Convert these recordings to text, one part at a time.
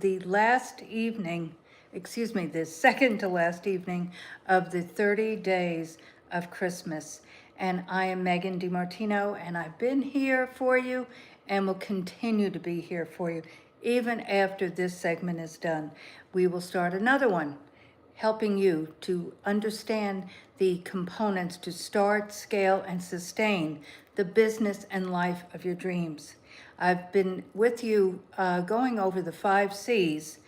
The last evening, the second to last evening of the 30 days of Christmas. And I am Megan DiMartino, and I've been here for you and will continue to be here for you even after this segment is done. We will start another one, helping you to understand the components to start, scale, and sustain the business and life of your dreams. I've been with you going over the 5 C's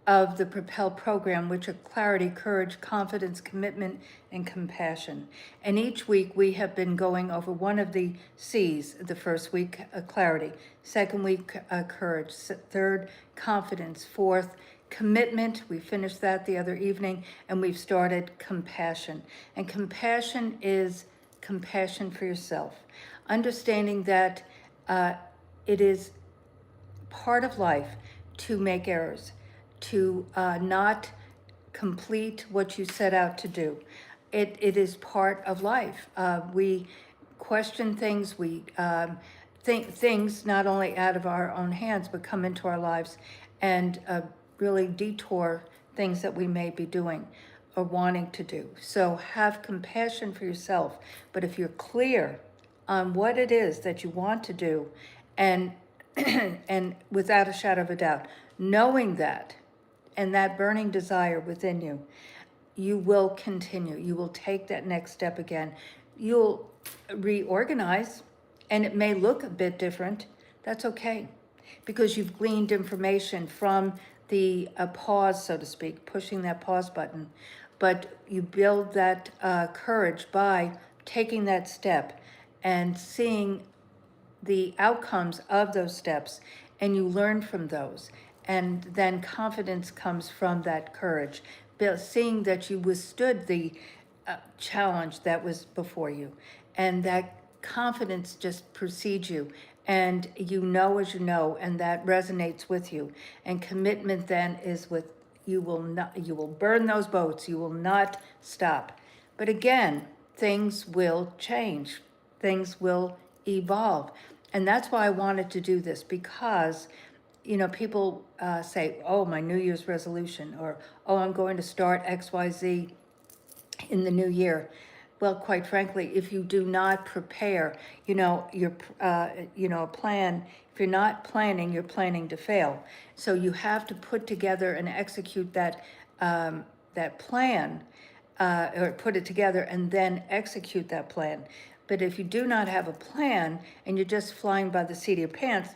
of the Propel program, which are clarity, courage, confidence, commitment, and compassion. And each week we have been going over one of the C's. The first week, clarity. Second week, courage. Third, confidence. Fourth, commitment. We finished that the other evening, and we've started compassion. And compassion is compassion for yourself. Understanding that it is part of life to make errors, to not complete what you set out to do. It is part of life. We question things, we think things not only out of our own hands, but come into our lives and really detour things that we may be doing or wanting to do. So have compassion for yourself. But if you're clear on what it is that you want to do, and and without a shadow of a doubt, knowing that and that burning desire within you, you will continue. You will take that next step again. You'll reorganize, and it may look a bit different. That's okay, because you've gleaned information from the pause, so to speak, pushing that pause button. But you build that courage by taking that step and seeing the outcomes of those steps, and you learn from those. And then confidence comes from that courage, seeing that you withstood the challenge that was before you. And that confidence just precedes you. And you know as you know, and that resonates with you. And commitment then is with, you will burn those boats, you will not stop. But again, things will change, things will evolve. And that's why I wanted to do this, because, people say, oh, my New Year's resolution, or, oh, I'm going to start XYZ in the new year. Well, quite frankly, if you do not prepare, your plan, if you're not planning, you're planning to fail. So you have to put together and execute that plan, or put it together and then execute that plan. But if you do not have a plan and you're just flying by the seat of your pants,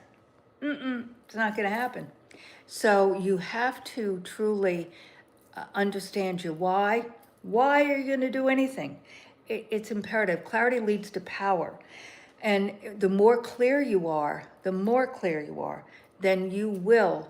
it's not going to happen. So you have to truly understand your why. Why are you going to do anything? It's imperative. Clarity leads to power. And the more clear you are, then you will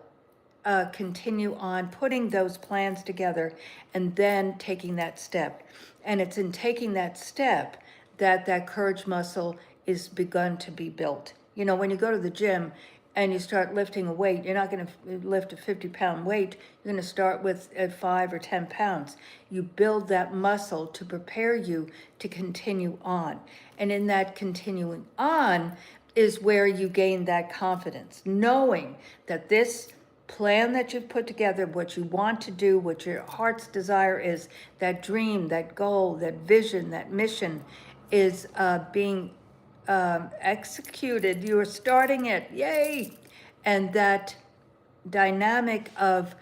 continue on putting those plans together and then taking that step. And it's in taking that step that courage muscle is begun to be built. When you go to the gym and you start lifting a weight, you're not going to lift a 50-pound weight. You're going to start with 5 or 10 pounds. You build that muscle to prepare you to continue on. And in that continuing on is where you gain that confidence, knowing that this plan that you've put together, what you want to do, what your heart's desire is, that dream, that goal, that vision, that mission is being executed. You're starting it, yay! And that dynamic of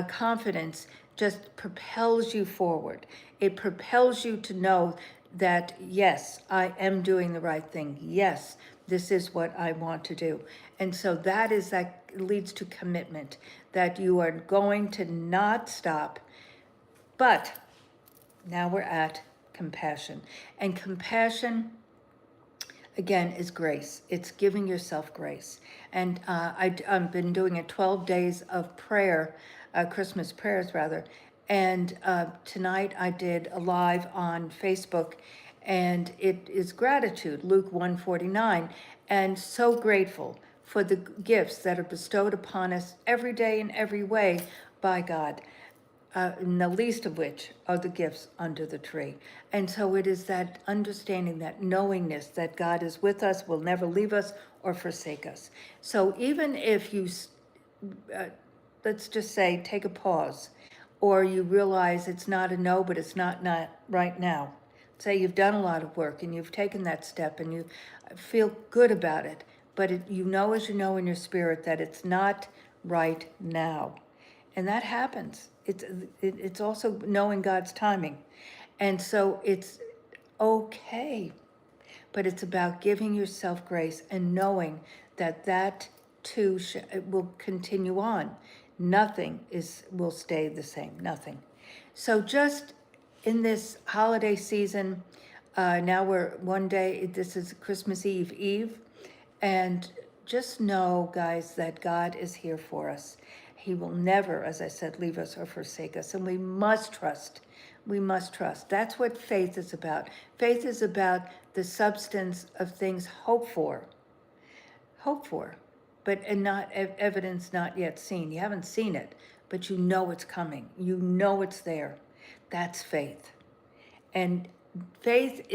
confidence just propels you forward. It propels you to know that, yes, I am doing the right thing. Yes, this is what I want to do. And so that leads to commitment, that you are going to not stop. But now we're at compassion. And compassion, again, is grace. It's giving yourself grace. And I've been doing 12 days of prayer, Christmas prayers rather. And tonight I did a live on Facebook, and it is gratitude, Luke 1:49, and so grateful for the gifts that are bestowed upon us every day in every way by God. And the least of which are the gifts under the tree. And so it is that understanding, that knowingness that God is with us, will never leave us or forsake us. So even if you let's just say, take a pause, or you realize it's not a no, but it's not right now. Say you've done a lot of work and you've taken that step and you feel good about it, but you know, as you know in your spirit, that it's not right now. And that happens. It's also knowing God's timing. And so it's okay, but it's about giving yourself grace and knowing that that too will continue on. Nothing will stay the same, nothing. So just in this holiday season, now we're one day, this is Christmas Eve, and just know, guys, that God is here for us. He will never, as I said, leave us or forsake us, and we must trust. We must trust. That's what faith is about. Faith is about the substance of things hoped for, but and not evidence not yet seen. You haven't seen it, but you know it's coming. You know it's there. That's faith. And faith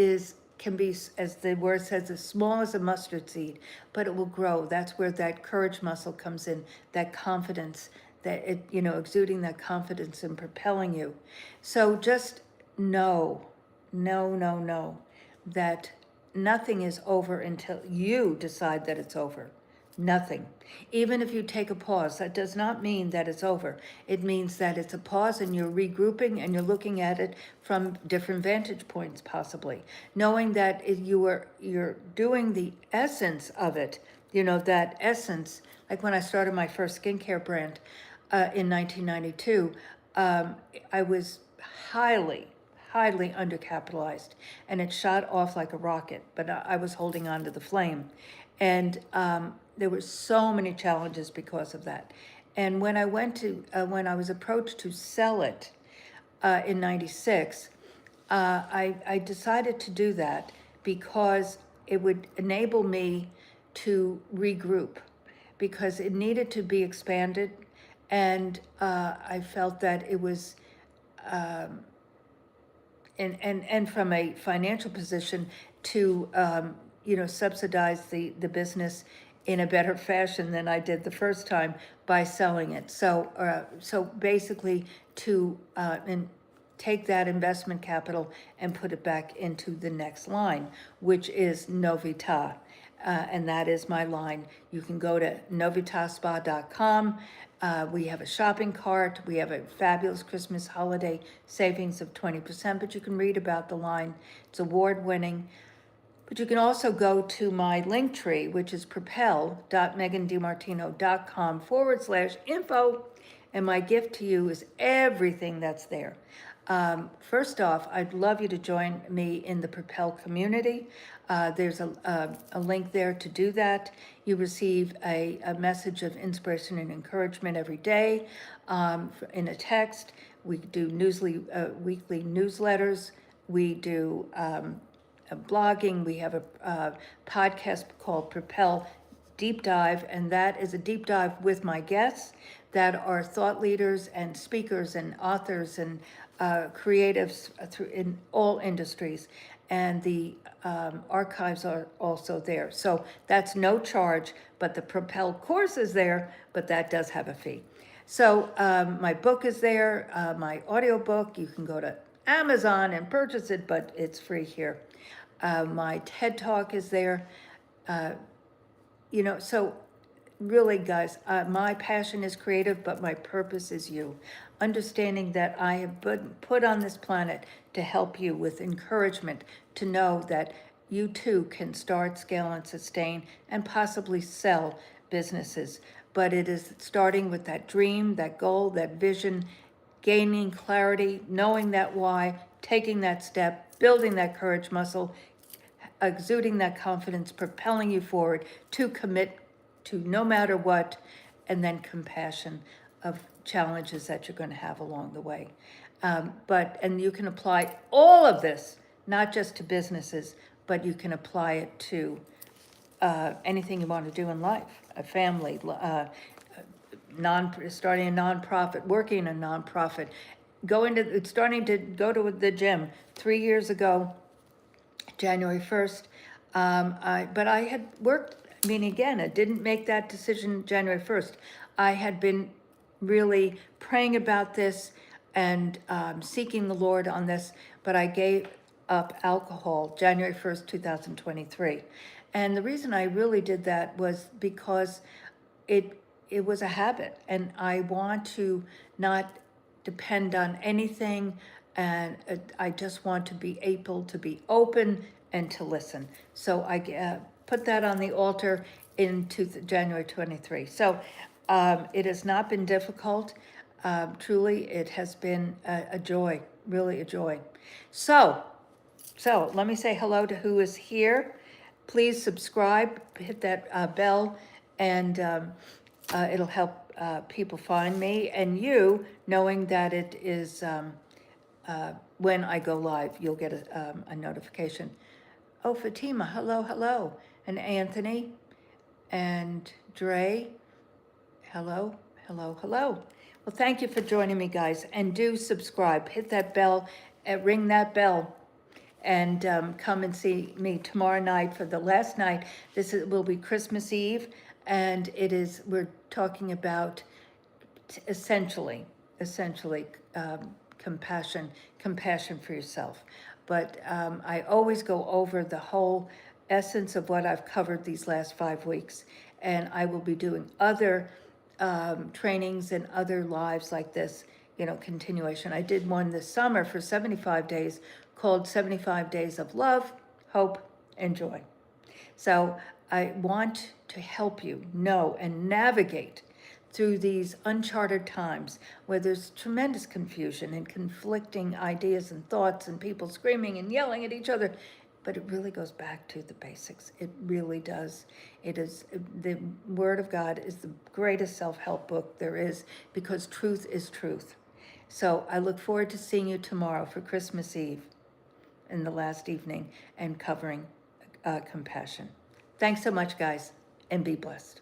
can be, as the word says, as small as a mustard seed, but it will grow. That's where that courage muscle comes in, that confidence, that it, exuding that confidence and propelling you. So just know, know that nothing is over until you decide that it's over. Nothing. Even if you take a pause, that does not mean that it's over. It means that it's a pause and you're regrouping and you're looking at it from different vantage points, possibly. Knowing that you're doing the essence of it, that essence, like when I started my first skincare brand in 1992, I was highly undercapitalized, and it shot off like a rocket, but I was holding on to the flame. And there were so many challenges because of that. And when I was approached to sell it in 96, I decided to do that because it would enable me to regroup, because it needed to be expanded. And I felt that it was, and from a financial position to, subsidize the business in a better fashion than I did the first time by selling it. So basically to, and take that investment capital and put it back into the next line, which is Novita. And that is my line. You can go to novitaspa.com. We have a shopping cart. We have a fabulous Christmas holiday savings of 20%, but you can read about the line. It's award-winning. But you can also go to my link tree, which is propel.megandimartino.com/info. And my gift to you is everything that's there. First off, I'd love you to join me in the Propel community. There's a link there to do that. You receive a message of inspiration and encouragement every day in a text. We do weekly newsletters. We do blogging. We have a podcast called Propel Deep Dive, and that is a deep dive with my guests that are thought leaders and speakers and authors and creatives in all industries. And the archives are also there. So that's no charge, but the Propel course is there, but that does have a fee. So my book is there, my audiobook. You can go to Amazon and purchase it, but it's free here. My TED Talk is there. So really, guys, my passion is creative, but my purpose is you. Understanding that I have been put on this planet to help you with encouragement to know that you too can start, scale, and sustain, and possibly sell businesses. But it is starting with that dream, that goal, that vision, gaining clarity, knowing that why, taking that step, building that courage muscle, exuding that confidence, propelling you forward to commit to no matter what, and then compassion of challenges that you're going to have along the way. And you can apply all of this, not just to businesses, but you can apply it to anything you want to do in life, a family, starting a nonprofit, working in a nonprofit, starting to go to the gym. 3 years ago, January 1st, but I had worked, again, I didn't make that decision January 1st. I had been really praying about this and seeking the Lord on this, but I gave up alcohol January 1st, 2023. And the reason I really did that was because it was a habit, and I want to not depend on anything, and I just want to be able to be open and to listen. So I put that on the altar in January 23. So it has not been difficult. Truly, it has been a joy, really a joy. So let me say hello to who is here. Please subscribe, hit that bell, and it'll help people find me and you, knowing that it is when I go live, you'll get a notification. Oh, Fatima, hello, hello. And Anthony and Dre, hello, hello, hello. Well, thank you for joining me, guys, and do subscribe. Hit that bell, ring that bell, and come and see me tomorrow night for the last night. Will be Christmas Eve, and we're talking about essentially compassion for yourself. But I always go over the whole essence of what I've covered these last 5 weeks, and I will be doing other trainings and other lives like this, continuation. I did one this summer for 75 days called 75 Days of Love, Hope, and Joy. So I want to help you know and navigate through these uncharted times where there's tremendous confusion and conflicting ideas and thoughts and people screaming and yelling at each other. But it really goes back to the basics. It really does. The Word of God is the greatest self-help book there is, because truth is truth. So I look forward to seeing you tomorrow for Christmas Eve in the last evening and covering compassion. Thanks so much, guys, and be blessed.